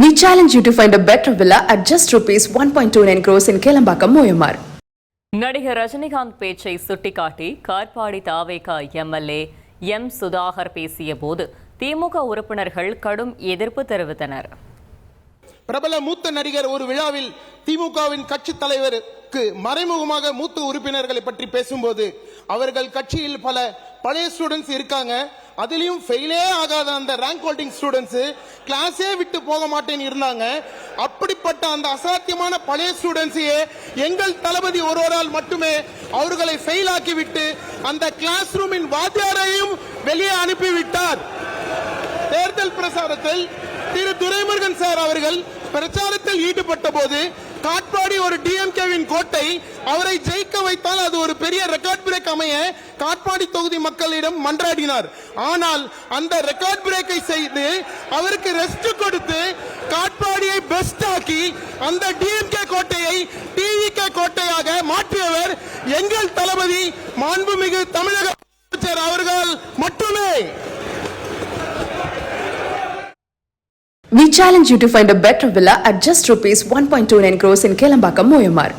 We challenge you to find a better villa at just rupees 1.29 crores in Kelambakam, Moyamar. நடிகர் ரஜினிகாந்த் பேச்சை சுட்டிக்காட்டி காட்பாடி தாவேகா MLA M Sudhakar பேசிய போது திமுக உறுப்பினர்கள் கடும் எதிர்ப்பு தெரிவித்தனர். பிரபல மூத்த நடிகர் ஒரு விழாவில் திமுகவின் கட்சி தலைவருக்கு மறைமுகமாக மூத்த உறுப்பினர்களை பற்றி பேசும்போது அவர்கள் கட்சியில் பல பழைய ஸ்டூடெண்ட்ஸ் இருக்காங்க, அதிலையும் ஃபெயிலே ஆகாத அந்த ரேங்க் ஹோல்டிங் ஸ்டூடெண்ட்ஸ் கிளாஸே விட்டு போக மாட்டேன்னு இருந்தாங்க. அப்படிப்பட்ட அந்த அசாத்தியமான பழைய ஸ்டூடெண்ட்ஸையே எங்கள் தளபதி ஒருவரால் மட்டுமே அவர்களை ஃபெயில் ஆக்கிவிட்டு அந்த கிளாஸ் ரூமின் வாத்தியாரையும் வெளியே அனுப்பிவிட்டார். தேர்தல் பிரசாரத்தில் திரு துரைமுருகன் சார் அவர்கள் பிரச்சாரத்தில் ஈடுபட்ட போது காட்பாடி ஒரு டிஎம்கேவின் கோட்டை, அவரை ஜெயிக்க வைத்தால் அது ஒரு பெரிய ரெக்கார்ட் பிரேக் அமைய காட்பாடி தொகுதி மக்களிடம் மன்றாடினார். ஆனால் அந்த ரெக்கார்ட் பிரேக்கை செய்து அவருக்கு ரெஸ்ட் கொடுத்து காட்பாடியை பெஸ்ட் ஆக்கி அந்த டிஎம்கே கோட்டையை டிவிகே கோட்டையாக மாற்றியவர் எங்கள் தளபதி மாண்புமிகு தமிழக முதலமைச்சர் அவர்கள் மட்டுமே. We challenge you to find a better villa at just rupees 1.29 crores in Kelambakam, Moyamar.